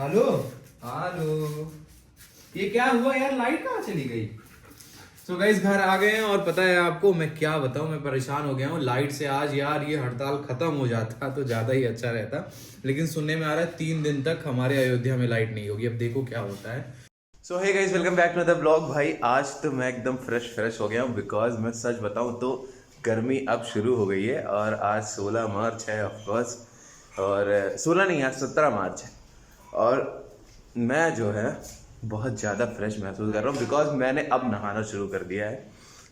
Hello. Hello. ये क्या हुआ यार, लाइट कहाँ चली गई? सो गाइस घर आ गए हैं और पता है आपको मैं क्या बताऊं, मैं परेशान हो गया हूँ लाइट से। आज यार ये हड़ताल खत्म हो जाता तो ज्यादा ही अच्छा रहता, लेकिन सुनने में आ रहा है 3 दिन तक हमारे अयोध्या में लाइट नहीं होगी। अब देखो क्या होता है। So hey guys, welcome back to the blog. भाई आज तो मैं एकदम फ्रेश हो गया हूँ, बिकॉज मैं सच बताऊँ तो गर्मी अब शुरू हो गई है। और आज 16 मार्च है ऑफकोर्स, और 16 नहीं, आज 17 मार्च है। और मैं जो है बहुत ज़्यादा फ्रेश महसूस कर रहा हूँ, बिकॉज मैंने अब नहाना शुरू कर दिया है।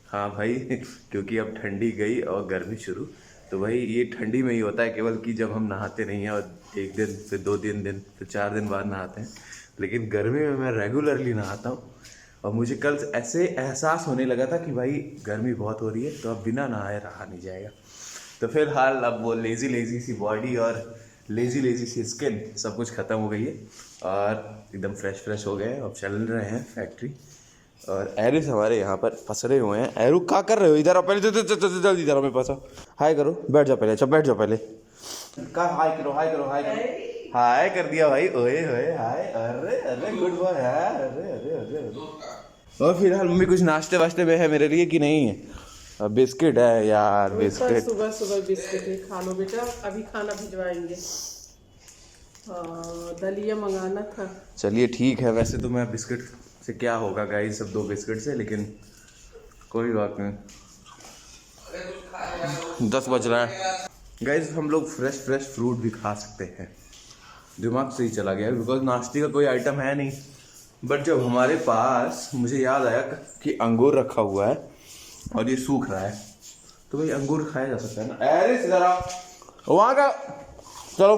हाँ भाई क्योंकि अब ठंडी गई और गर्मी शुरू। तो भाई ये ठंडी में ही होता है केवल कि जब हम नहाते नहीं हैं, और एक दिन फिर 2-3 दिन फिर 4 दिन बाद नहाते हैं। लेकिन गर्मी में मैं रेगुलरली नहाता हूँ। और मुझे कल ऐसे एहसास होने लगा था कि भाई गर्मी बहुत हो रही है, तो अब बिना नहाए रहा नहीं जाएगा। तो फिलहाल अब वो लेज़ी लेज़ी सी बॉडी और लेज़ी लेज़ी सी स्किन सब कुछ ख़त्म हो गई है, और एकदम फ्रेश हो गए। अब चल रहे हैं फैक्ट्री। और एरिस हमारे यहाँ पर फंसरे हुए हैं। एरू क्या कर रहे हो? इधर आओ पहले, जल्दी इधर आओ, मेरे पास आओ। हाय करो, बैठ जाओ पहले। अच्छा बैठ जाओ पहले। का हाय करो, हाय करो, हाय करो। हाय कर दिया भाई, ओए होए हाय। अरे अरे गुड बॉय यार, अरे अरे अरे अरे। और फिलहाल मम्मी कुछ नाश्ते वाश्ते में है मेरे लिए कि नहीं है? बिस्किट है यार, बिस्किट। सुबह सुबह बिस्किट है, खा लो बेटा, अभी खाना भिजवाएंगे। दलिया मंगाना था। चलिए ठीक है। वैसे तो मैं बिस्किट से क्या होगा गाइस, सब 2 बिस्किट से, लेकिन कोई बात नहीं। 10 बज रहा है गाइस। हम लोग फ्रेश फ्रूट भी खा सकते हैं। दिमाग से ही चला गया, बिकॉज नाश्ते का कोई आइटम है नहीं। बट जब हमारे पास, मुझे याद आया कि अंगूर रखा हुआ है और ये सूख रहा है, तो भाई अंगूर खाया जा सकता है ना। अरे सीधा वहाँ का, चलो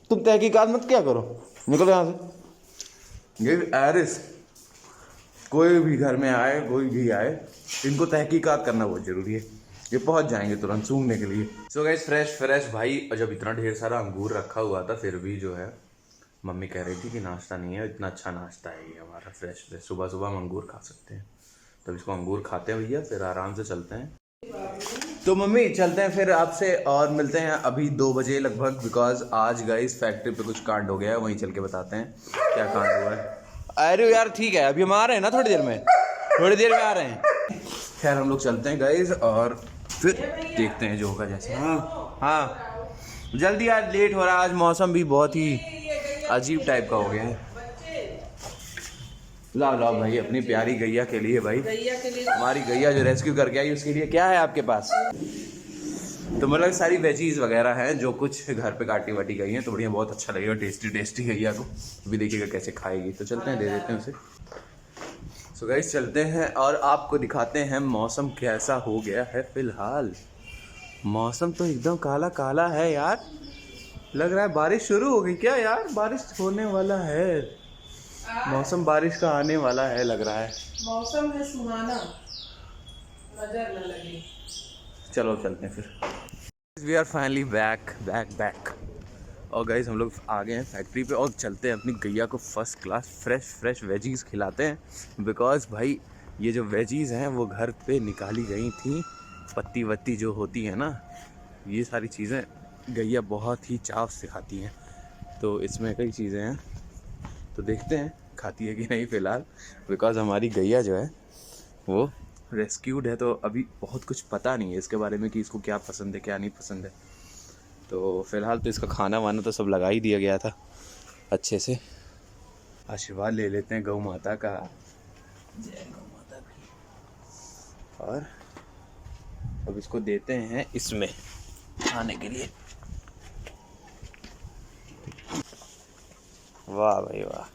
तुम तहकीकात मत क्या करो, निकलो यहाँ से। ये एरिस, कोई भी घर में आए, कोई भी आए, इनको तहकीकात करना बहुत जरूरी है। ये पहुंच जाएंगे तुरंत सूंघने के लिए। सो गाइस फ्रेश भाई। और जब इतना ढेर सारा अंगूर रखा हुआ था, फिर भी जो है मम्मी कह रही थी कि नाश्ता नहीं है, इतना अच्छा नाश्ता है ये हमारा फ्रेश। सुबह सुबह हम अंगूर खा सकते हैं। तब इसको अंगूर खाते हैं भैया, फिर आराम से चलते हैं। तो मम्मी चलते हैं फिर आपसे, और मिलते हैं अभी 2 बजे लगभग, बिकॉज आज गाइस फैक्ट्री पे कुछ कांड हो गया है, वहीं चल के बताते हैं क्या कांड हुआ है। अरे यार ठीक है, अभी हम आ रहे हैं ना, थोड़ी देर में आ रहे हैं। खैर हम लोग चलते हैं गाइस, और फिर देखते हैं जो होगा जैसे। हाँ जल्दी यार, लेट हो रहा है। आज मौसम भी बहुत ही अजीब टाइप का हो गया है। लाओ भाई अपनी प्यारी गैया के लिए, भाई गैया के लिए, हमारी गैया जो रेस्क्यू करके आई, उसके लिए क्या है आपके पास? तो मतलब सारी वेजीज वगैरह हैं जो कुछ घर पे काटी वाटी गई हैं, तो बढ़िया, बहुत अच्छा लगेगा। टेस्टी गैया को अभी देखिएगा कैसे खाएगी। तो चलते हैं, दे देते हैं उसे। सो गाइस चलते हैं और आपको दिखाते हैं मौसम कैसा हो गया है फिलहाल। मौसम तो एकदम काला काला है यार, लग रहा है बारिश शुरू हो गई क्या यार? बारिश होने वाला है, मौसम बारिश का आने वाला है लग रहा है। मौसम है सुहाना, नजर न लगे। चलो चलते हैं फिर। We are finally back. और गाइस हम लोग आ गए हैं फैक्ट्री पे, और चलते हैं अपनी गैया को फर्स्ट क्लास फ्रेश वेजीज खिलाते हैं। बिकॉज भाई ये जो वेजीज हैं वो घर पे निकाली गई थी, पत्ती वत्ती जो होती है ना, ये सारी चीज़ें गैया बहुत ही चाव से खाती हैं। तो इसमें कई चीज़ें हैं, तो देखते हैं खाती है कि नहीं फिलहाल। बिकॉज हमारी गैया जो है वो रेस्क्यूड है, तो अभी बहुत कुछ पता नहीं है इसके बारे में कि इसको क्या पसंद है क्या नहीं पसंद है। तो फिलहाल तो इसका खाना वाना तो सब लगा ही दिया गया था अच्छे से। आशीर्वाद ले लेते हैं गौ माता का। जय गौ माता की। और अब इसको देते हैं इसमें खाने के लिए। वाह भाई वाह,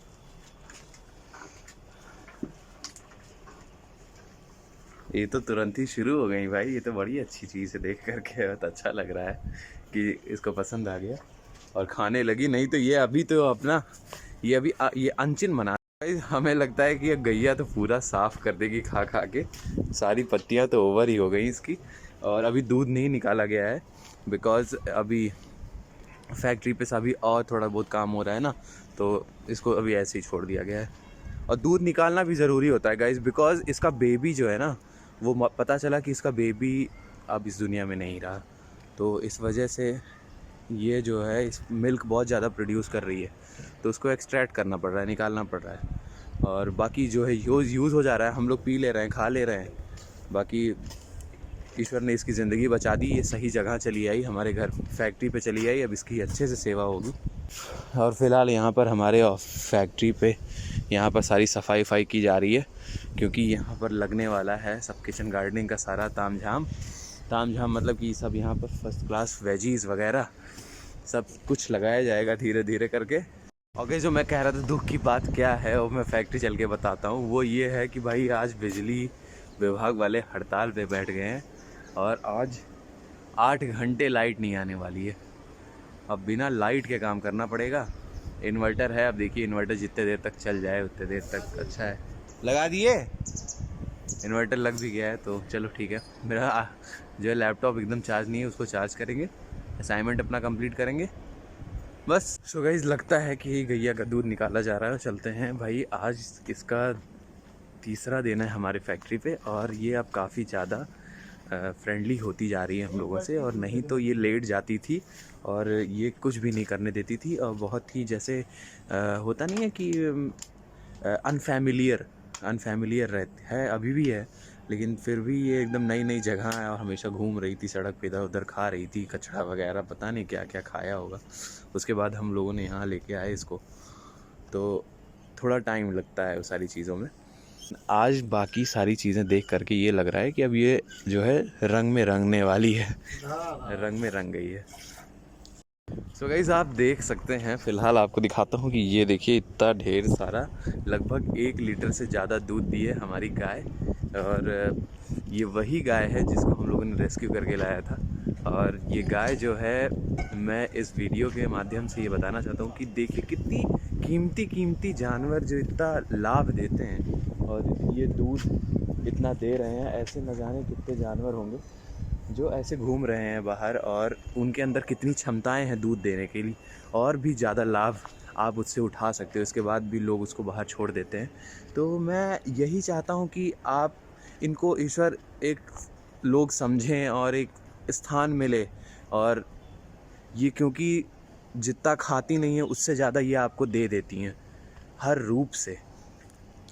ये तो तुरंत ही शुरू हो गई भाई। ये तो बड़ी अच्छी चीज़ है, देख करके बहुत अच्छा लग रहा है कि इसको पसंद आ गया और खाने लगी। नहीं तो ये अभी तो अपना ये अनचिन बना। हमें लगता है कि ये गैया तो पूरा साफ कर देगी खा के, सारी पत्तियां तो ओवर ही हो गई इसकी। और अभी दूध नहीं निकाला गया है, बिकॉज अभी फैक्ट्री पे अभी और थोड़ा बहुत काम हो रहा है ना, तो इसको अभी ऐसे ही छोड़ दिया गया है। और दूध निकालना भी ज़रूरी होता है गाइस, बिकॉज इसका बेबी जो है ना, वो पता चला कि इसका बेबी अब इस दुनिया में नहीं रहा, तो इस वजह से ये जो है इस मिल्क बहुत ज़्यादा प्रोड्यूस कर रही है, तो उसको एक्सट्रैक्ट करना पड़ रहा है, निकालना पड़ रहा है। और बाकी जो है यूज़ हो जा रहा है, हम लोग पी ले रहे हैं, खा ले रहे हैं। बाकी ईश्वर ने इसकी ज़िंदगी बचा दी, ये सही जगह चली आई, हमारे घर फैक्ट्री पे चली आई। अब इसकी अच्छे से सेवा होगी। और फ़िलहाल यहाँ पर हमारे फैक्ट्री पे यहाँ पर सारी सफाई की जा रही है, क्योंकि यहाँ पर लगने वाला है सब किचन गार्डनिंग का सारा तामझाम मतलब कि सब यहाँ पर फर्स्ट क्लास वेजीज़ वगैरह सब कुछ लगाया जाएगा धीरे धीरे करके। ओके, जो मैं कह रहा था दुख की बात क्या है वो मैं फैक्ट्री चल के बताता हूँ। वो ये है कि भाई आज बिजली विभाग वाले हड़ताल पे बैठ गए हैं और आज 8 घंटे लाइट नहीं आने वाली है। अब बिना लाइट के काम करना पड़ेगा। इन्वर्टर है, अब देखिए इन्वर्टर जितने देर तक चल जाए उतने देर तक अच्छा है। लगा दिए, इन्वर्टर लग भी गया है तो चलो ठीक है। मेरा जो है लैपटॉप एकदम चार्ज नहीं है, उसको चार्ज करेंगे, असाइनमेंट अपना कंप्लीट करेंगे बस। सो गाइस, लगता है कि गैया का दूध निकाला जा रहा है। चलते हैं भाई, आज इसका तीसरा दिन है हमारे फैक्ट्री पे और ये अब काफ़ी ज़्यादा फ्रेंडली होती जा रही है हम लोगों से। और नहीं तो ये लेट जाती थी और ये कुछ भी नहीं करने देती थी और बहुत ही जैसे होता नहीं है कि अनफैमिलियर रहती है, अभी भी है, लेकिन फिर भी ये एकदम नई नई जगह है और हमेशा घूम रही थी सड़क पे, इधर उधर खा रही थी कचड़ा वगैरह, पता नहीं क्या क्या खाया होगा। उसके बाद हम लोगों ने यहाँ लेके आए इसको, तो थोड़ा टाइम लगता है उस सारी चीज़ों में। आज बाकी सारी चीज़ें देख करके ये लग रहा है कि अब ये जो है रंग में रंगने वाली है, रंग में रंग गई है। सो गाइस, आप देख सकते हैं, फ़िलहाल आपको दिखाता हूँ कि ये देखिए इतना ढेर सारा, लगभग 1 लीटर से ज़्यादा दूध दी है हमारी गाय। और ये वही गाय है जिसको हम लोगों ने रेस्क्यू करके लाया था। और ये गाय जो है, मैं इस वीडियो के माध्यम से ये बताना चाहता हूँ कि देखिए कितनी कीमती जानवर जो इतना लाभ देते हैं और ये दूध इतना दे रहे हैं। ऐसे न जाने कितने जानवर होंगे जो ऐसे घूम रहे हैं बाहर और उनके अंदर कितनी क्षमताएं हैं दूध देने के लिए, और भी ज़्यादा लाभ आप उससे उठा सकते हो। इसके बाद भी लोग उसको बाहर छोड़ देते हैं। तो मैं यही चाहता हूँ कि आप इनको ईश्वर एक लोग समझें और एक स्थान मिले। और ये क्योंकि जितना खाती नहीं है उससे ज़्यादा ये आपको दे देती हैं हर रूप से,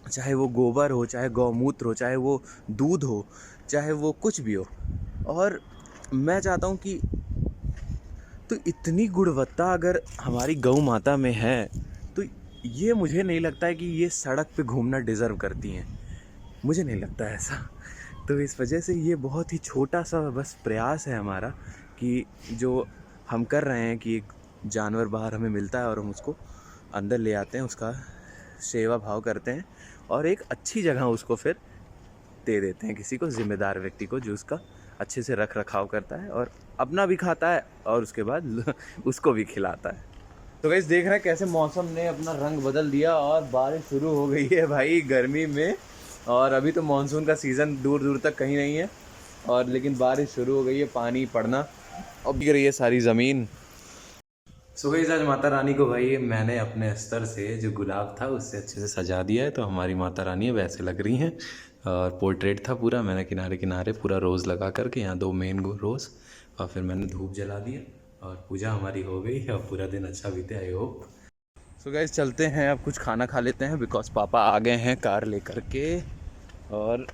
चाहे वो गोबर हो, चाहे गौमूत्र हो, चाहे वो दूध हो, चाहे वो कुछ भी हो। और मैं चाहता हूँ कि तो इतनी गुणवत्ता अगर हमारी गौ माता में है तो ये मुझे नहीं लगता है कि ये सड़क पे घूमना डिज़र्व करती हैं, मुझे नहीं लगता ऐसा। तो इस वजह से ये बहुत ही छोटा सा बस प्रयास है हमारा कि जो हम कर रहे हैं कि एक जानवर बाहर हमें मिलता है और हम उसको अंदर ले आते हैं, उसका सेवा भाव करते हैं और एक अच्छी जगह उसको फिर दे देते हैं किसी को, ज़िम्मेदार व्यक्ति को, जो उसका अच्छे से रख रखाव करता है और अपना भी खाता है और उसके बाद उसको भी खिलाता है। तो गाइस, देख रहे हैं कैसे मौसम ने अपना रंग बदल दिया और बारिश शुरू हो गई है भाई गर्मी में। और अभी तो मानसून का सीज़न दूर दूर तक कहीं नहीं है, और लेकिन बारिश शुरू हो गई है, पानी पड़ना अब गिर रही है सारी ज़मीन। सो गाइस, आज माता रानी को भाई मैंने अपने अस्तर से जो गुलाब था उससे अच्छे से सजा दिया है, तो हमारी माता रानी वैसे लग रही हैं। और पोर्ट्रेट था पूरा, मैंने किनारे किनारे पूरा रोज़ लगा करके, यहाँ 2 मेन रोज़, और फिर मैंने धूप जला दिया और पूजा हमारी हो गई और पूरा दिन अच्छा बीते, आई होप। सो गाइस, चलते हैं अब कुछ खाना खा लेते हैं, बिकॉज पापा आ गए हैं कार लेकर के। और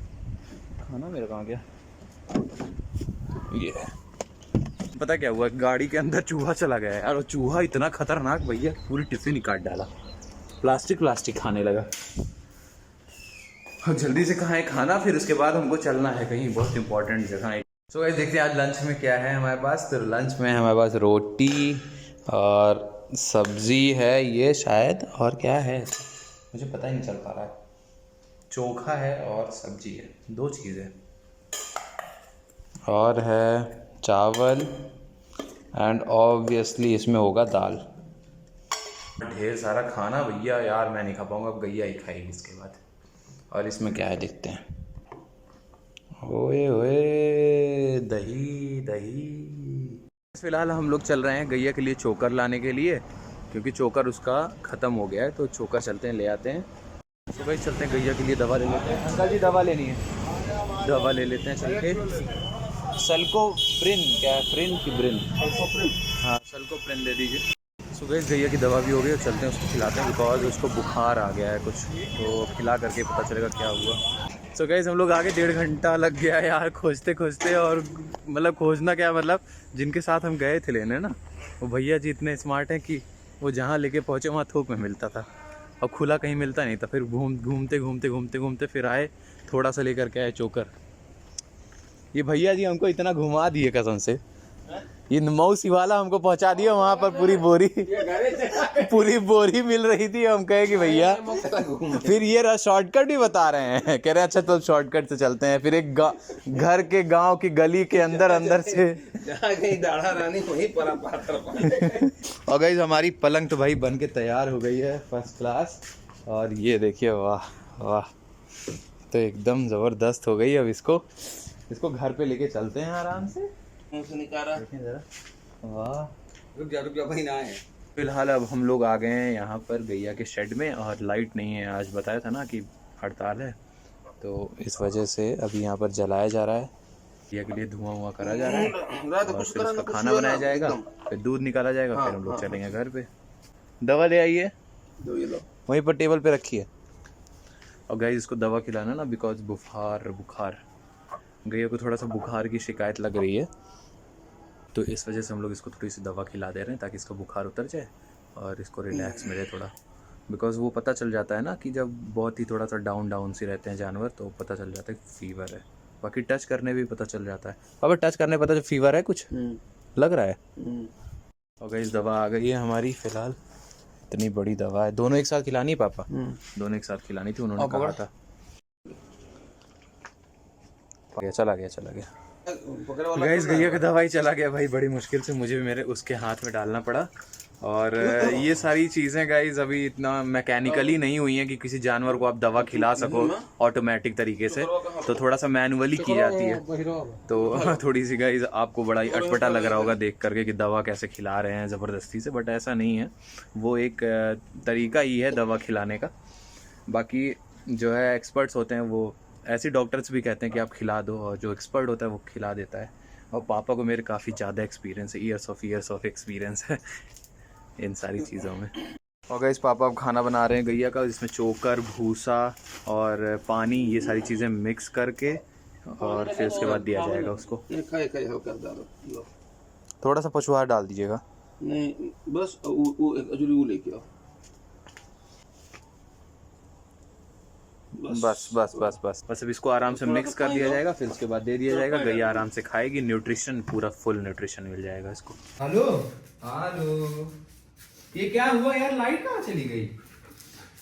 खाना मेरा कहाँ गया, ये पता क्या हुआ, गाड़ी के अंदर चूहा चला गया यार। और चूहा इतना खतरनाक भैया, पूरी टिफ़िन ही काट डाला, प्लास्टिक खाने लगा। और जल्दी से खाएं खाना, फिर उसके बाद हमको चलना है कहीं बहुत इंपॉर्टेंट जगह। सो गाइस, देखते हैं आज लंच में क्या है हमारे पास। तो लंच में हमारे पास रोटी और सब्जी है ये शायद, और क्या है मुझे पता ही नहीं चल पा रहा है। चोखा है और सब्जी है, 2 चीज़ें, और है चावल एंड ऑब्वियसली इसमें होगा दाल। ढेर सारा खाना भैया यार, मैं नहीं खा पाऊँगा, अब गैया ही खाएगी इसके बाद। और इसमें क्या है देखते हैं। ओए ओए, दही दही। फिलहाल हम लोग चल रहे हैं गैया के लिए चोकर लाने के लिए, क्योंकि चोकर उसका ख़त्म हो गया है, तो चोकर चलते हैं ले आते हैं। तो भाई चलते हैं गैया के लिए दवा ले लेते हैं। अंकल जी दवा लेनी है, दवा ले लेते हैं चल के। सल्कोप्रिन, क्या है फ्रिन की ब्रिन? हाँ सल्कोप्रिन दे दीजिए। सो गाइस गैया की दवा भी हो गई, चलते हैं उसको खिलाते हैं बिकॉज उसको बुखार आ गया है कुछ, तो खिला करके पता चलेगा क्या हुआ। सो गाइस हम लोग आगे 1.5 घंटा लग गया यार खोजते खोजते, और मतलब खोजना क्या मतलब जिनके साथ हम गए थे लेने ना, वो भैया जी इतने स्मार्ट हैं कि वो जहाँ लेके पहुँचे वहाँ थोक में मिलता था और खुला कहीं मिलता नहीं था। फिर घूमते फिर आए, थोड़ा सा लेकर के आए चोकर। ये भैया जी हमको इतना घुमा दिए कसम से, ये मौसी वाला हमको पहुंचा दिया वहाँ पर, पूरी बोरी मिल रही थी। हम कहे कि भैया, फिर ये शॉर्टकट भी बता रहे हैं, कह रहे हैं अच्छा तो शॉर्टकट से चलते हैं। फिर एक घर के गांव की गली के अंदर से दाढ़ा रानी वहीं पर। और गाइस हमारी पलंग तो भाई बन के तैयार हो गई है फर्स्ट क्लास, और ये देखिए वाह वाह, तो एकदम ज़बरदस्त हो गई। अब इसको घर पे लेके चलते हैं आराम से। जरा वाह, रुक जा भाई ना है। फिलहाल अब हम लोग आ गए हैं यहाँ पर गैया के शेड में, और लाइट नहीं है। आज बताया था ना कि हड़ताल है, तो इस वजह से अभी यहाँ पर जलाया जा रहा है, गैया के लिए धुआं करा जा रहा है, और फिर उसका खाना बनाया जाएगा, फिर दूध निकाला जाएगा, फिर हम लोग चलेंगे घर पे। दवा ले आइए, वहीं पर टेबल पे रखी है। और गाइस इसको दवा खिलाना ना, बिकॉज बुखार गैया को थोड़ा सा बुखार की शिकायत लग रही है, तो इस वजह से हम लोग इसको थोड़ी सी दवा खिला दे रहे हैं ताकि इसका बुखार उतर जाए और इसको रिलैक्स मिले थोड़ा। बिकॉज वो पता चल जाता है ना कि जब बहुत ही थोड़ा सा डाउन से रहते हैं जानवर, तो पता चल जाता है फीवर है। बाकी टच करने भी पता चल जाता है। अब टच करने पता चल फीवर है कुछ लग रहा है। और गाइस दवा आ गई है हमारी फिलहाल, इतनी बड़ी दवा है। दोनों एक साथ खिलानी पापा? दोनों एक साथ खिलानी थी, उन्होंने कहा था। चला गया गाइस, गैया का दवाई चला गया भाई, बड़ी मुश्किल से मुझे भी मेरे उसके हाथ में डालना पड़ा। और ये सारी चीज़ें गाइस अभी इतना मैकेनिकली नहीं हुई हैं कि किसी जानवर को आप दवा खिला सको ऑटोमेटिक तरीके से, तो थोड़ा सा मैनुअली की जाती है। तो थोड़ी सी गाइस आपको बड़ा ही अटपटा लग रहा होगा देख करके कि दवा कैसे खिला रहे हैं ज़बरदस्ती से, बट ऐसा नहीं है, वो एक तरीका ही है दवा खिलाने का। बाकी जो है एक्सपर्ट्स होते हैं वो, ऐसे डॉक्टर्स भी कहते हैं कि आप खिला दो, और जो एक्सपर्ट होता है वो खिला देता है। और पापा को मेरे काफ़ी ज़्यादा एक्सपीरियंस है, ईयर्स ऑफ एक्सपीरियंस है इन सारी चीज़ों में। और गाइस पापा अब खाना बना रहे हैं गैया का, जिसमें चोकर, भूसा और पानी, ये सारी चीज़ें मिक्स करके, और फिर उसके बाद दिया जाएगा उसको। थोड़ा सा पछुआर डाल दीजिएगा। नहीं बस वो लेके आओ। बस अब इसको आराम से मिक्स कर दिया जाएगा, फिर उसके बाद दे दिया जाएगा। गैया आराम से खाएगी, न्यूट्रिशन पूरा फुल न्यूट्रिशन मिल जाएगा इसको। हेलो ये क्या हुआ यार, लाइट कहाँ चली गई?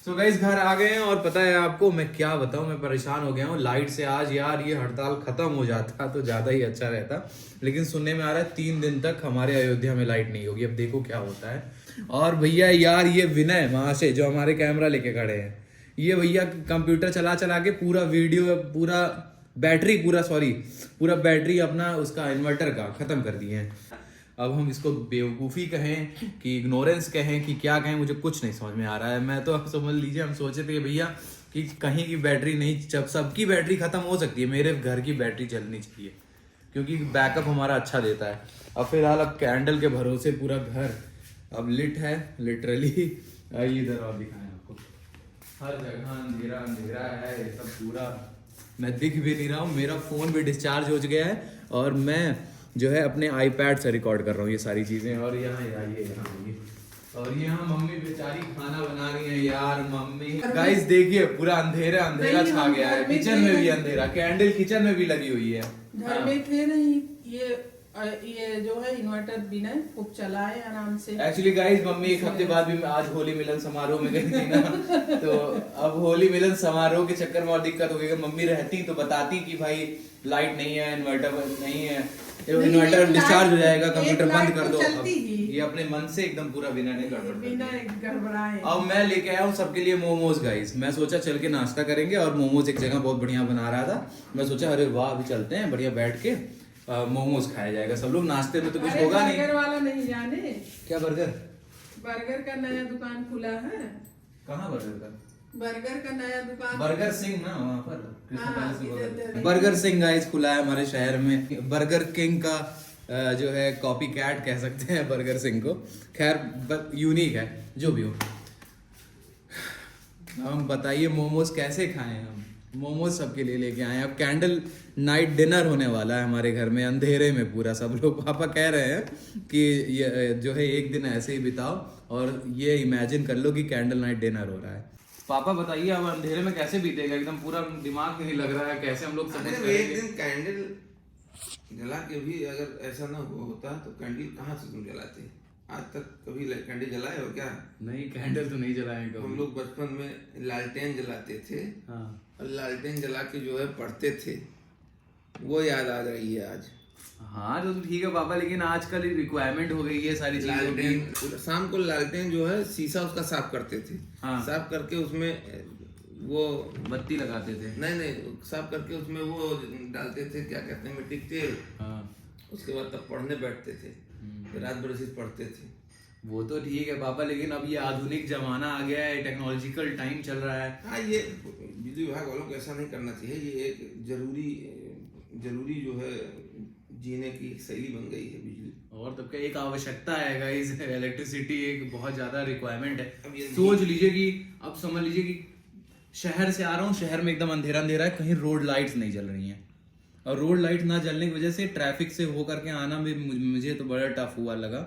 सो गाइस घर आ गए हैं, और पता है आपको मैं क्या बताऊं, मैं परेशान हो गया हूँ लाइट से। आज यार ये हड़ताल खत्म हो जाता तो ज्यादा ही अच्छा रहता, लेकिन सुनने में आ रहा है 3 दिन तक हमारे अयोध्या में लाइट नहीं होगी। अब देखो क्या होता है। और भैया यार ये विनय वहां से जो हमारे कैमरा लेके खड़े हैं, ये भैया कंप्यूटर चला के पूरा वीडियो पूरा बैटरी अपना उसका इन्वर्टर का खत्म कर दिए हैं। अब हम इसको बेवकूफ़ी कहें कि इग्नोरेंस कहें कि क्या कहें, मुझे कुछ नहीं समझ में आ रहा है। मैं तो अब समझ लीजिए हम सोचे थे कि भैया कि कहीं की बैटरी नहीं, जब सबकी बैटरी खत्म हो सकती है, मेरे घर की बैटरी चलनी चाहिए क्योंकि बैकअप हमारा अच्छा देता है। अब फिलहाल अब कैंडल के भरोसे पूरा घर अब लिट है लिटरली। इधर और दिखाएं आपको, हर जगह अंधेरा है, ये सब पूरा, मैं दिख भी नहीं रहा हूँ। मेरा फ़ोन भी डिस्चार्ज हो गया है, और मैं जो है अपने आईपैड से रिकॉर्ड कर रहा हूँ ये सारी चीज़ें। और यहाँ और यहाँ मम्मी बेचारी खाना बना रही है यार। मम्मी गाइस देखिए पूरा अंधेरा छा गया है, किचन में भी अंधेरा, कैंडल किचन में भी लगी हुई है। घर में थे नहीं, ये जो है इन्वर्टर बिना खूब चलाए आराम से। एक्चुअली गाइस मम्मी एक हफ्ते बाद भी आज होली मिलन समारोह में गई थी ना, तो अब होली मिलन समारोह के चक्कर में और दिक्कत हो गई। मम्मी रहती तो बताती कि भाई लाइट नहीं है, इन्वर्टर नहीं है, इन्वर्टर डिस्चार्ज हो जाएगा, कंप्यूटर बंद कर दो। ये अपने मन से एकदम पूरा बिना गड़बड़ाए। अब मैं लेके आया हूँ सबके लिए मोमोज गाइस। मैं सोचा चल के नाश्ता करेंगे, और मोमोज एक जगह बहुत बढ़िया बना रहा था, मैं सोचा अरे वाह अभी चलते हैं, बढ़िया बैठ के मोमोज खाया जाएगा सब लोग। नाश्ते में तो कुछ होगा नहीं। बर्गर वाला नहीं जाने क्या? बर्गर का नया दुकान खुला है। कहाँ बर्गर का? बर्गर का नया दुकान। बर्गर सिंह ना वहाँ पर हाँ, कृष्ण बर्गर सिंह गाइस खुला है हमारे शहर में। बर्गर किंग का जो है कॉपी कैट कह सकते हैं बर्गर सिंह को। खैर यूनिक है जो भी हो। हम बताइए मोमोज कैसे खाएं हम। मोमोज सबके लिए लेके आए हैं। अब कैंडल नाइट डिनर होने वाला है हमारे घर में, अंधेरे में पूरा। सब लोग पापा कह रहे हैं कि ये जो है एक दिन ऐसे ही बिताओ और ये इमेजिन कर लो कि कैंडल नाइट डिनर हो रहा है। पापा बताइए अब अंधेरे में कैसे बीतेगा, एकदम पूरा दिमाग नहीं लग रहा है, कैसे हम लोग समझ अरे एक दिन कैंडल जला के भी अगर ऐसा ना होता तो कैंडल कहाँ से तुम जलाते? आज तक कभी कैंडल जलाए हो क्या? नहीं, कैंडल तो नहीं जलाए हम कभी। लोग बचपन में लालटेन जलाते थे हाँ और लालटेन जला के जो है पढ़ते थे, वो याद आ रही है आज। हाँ तो ठीक है पापा, लेकिन आजकल रिक्वायरमेंट हो गई है सारी चीजों की। लालटेन शाम को लालटेन जो है शीशा उसका साफ करते थे। हाँ। साफ करके उसमें वो बत्ती लगाते थे। नहीं साफ करके उसमें वो डालते थे, क्या कहते हैं, मिट्टी के तेल। हाँ उसके बाद तब पढ़ने बैठते थे, रात भर से पढ़ते थे। वो तो ठीक है पापा, लेकिन अब ये आधुनिक जमाना आ गया है, टेक्नोलॉजिकल टाइम चल रहा है। हाँ, ये बिजली विभाग वालों को ऐसा नहीं करना चाहिए। ये एक जरूरी जो है जीने की शैली बन गई है बिजली। और तब का एक आवश्यकता है गाइस, इलेक्ट्रिसिटी एक बहुत ज्यादा रिक्वायरमेंट अब है। ये सोच लीजिए कि अब समझ लीजिए कि शहर से आ रहा हूँ, शहर में एकदम अंधेरा अंधेरा है, कहीं रोड लाइट्स नहीं जल रही हैं। और रोड लाइट ना जलने की वजह से ट्रैफिक से होकर के आना में मुझे तो बड़ा टफ हुआ लगा,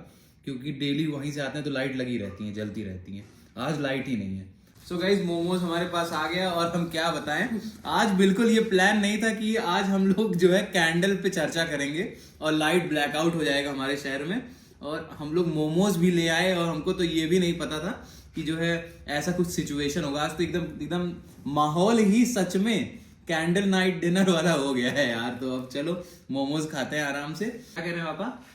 क्योंकि डेली वहीं से आते हैं तो लाइट लगी रहती है, जलती रहती है। आज लाइट ही नहीं है। सो गाइज मोमोज हमारे पास आ गया और हम क्या बताएं, आज बिल्कुल ये प्लान नहीं था कि आज हम लोग जो है कैंडल पे चर्चा करेंगे और लाइट ब्लैकआउट हो जाएगा हमारे शहर में, और हम लोग मोमोज भी ले आए। और हमको तो ये भी नहीं पता था कि जो है ऐसा कुछ सिचुएशन होगा। आज तो एकदम माहौल ही सच में कैंडल नाइट डिनर वाला हो गया है यार। तो अब चलो मोमोज खाते हैं आराम से। क्या कह रहे हैं पापा?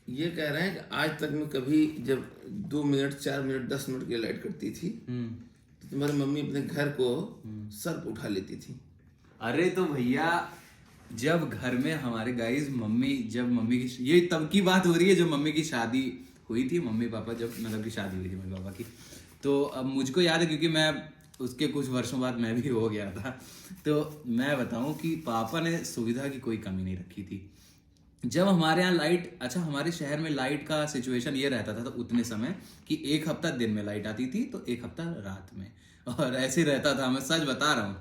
ये कह रहे हैं कि आज तक में कभी जब 2 मिनट 4 मिनट 10 मिनट की लाइट करती थी तो तुम्हारी मम्मी अपने घर को सर पे उठा लेती थी। अरे तो भैया, जब घर में हमारे गाइस मम्मी की ये तब की बात हो रही है जब मम्मी की शादी हुई थी। मम्मी पापा जब मतलब की शादी हुई थी मम्मी पापा की, तो अब मुझको याद है क्योंकि मैं उसके कुछ वर्षों बाद मैं भी हो गया था। तो मैं बताऊं कि पापा ने सुविधा की कोई कमी नहीं रखी थी। जब हमारे यहाँ लाइट, अच्छा हमारे शहर में लाइट का सिचुएशन ये रहता था तो उतने समय कि एक हफ्ता दिन में लाइट आती थी तो एक हफ्ता रात में, और ऐसे रहता था। मैं सच बता रहा हूँ।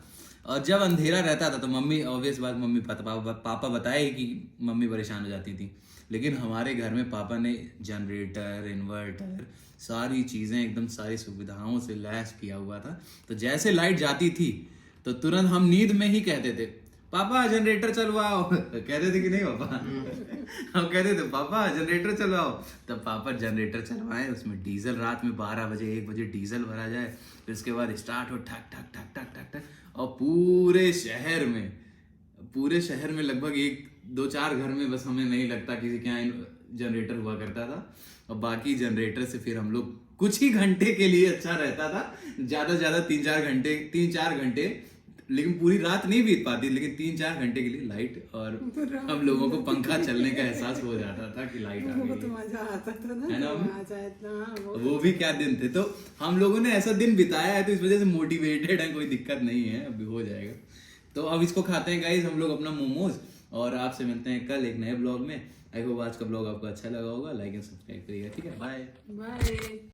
और जब अंधेरा रहता था तो मम्मी, ऑब्वियस बात, मम्मी पापा बताए कि मम्मी परेशान हो जाती थी। लेकिन हमारे घर में पापा ने जनरेटर, इन्वर्टर, सारी चीज़ें एकदम सारी सुविधाओं से लैस किया हुआ था। तो जैसे लाइट जाती थी तो तुरंत हम नींद में ही कहते थे पापा जनरेटर चलवाओ। कहते थे कि नहीं पापा? हम कहते थे पापा जनरेटर चलवाओ। तब पापा जनरेटर चलवाएं, उसमें डीजल रात में 12 बजे 1 बजे डीजल भरा जाए, फिर उसके बाद स्टार्ट हो ठक ठक ठक ठक ठक ठक। और पूरे शहर में लगभग 1-2-4 घर में बस हमें नहीं लगता किसी के यहाँ जनरेटर हुआ करता था। और बाकी जनरेटर से फिर हम लोग कुछ ही घंटे के लिए अच्छा रहता था, ज्यादा से ज्यादा 3-4 घंटे, लेकिन पूरी रात नहीं बीत पाती, लेकिन 3-4 घंटे के लिए लाइट, और हम लोगों को पंखा चलने का एहसास हो जाता था कि लाइट आ गई। तो मजा आता था ना, है ना? मजा इतना वो भी क्या दिन थे। तो हम लोगों ने ऐसा दिन बिताया है तो इस वजह से मोटिवेटेड है, कोई दिक्कत नहीं है, अभी हो जाएगा। तो अब इसको खाते हैं गाइस हम लोग अपना मोमोज, और आपसे मिलते हैं कल एक नए ब्लॉग में। आई होप आज का ब्लॉग आपको अच्छा लगा होगा। लाइक एंड सब्सक्राइब करिएगा, ठीक है? Bye bye.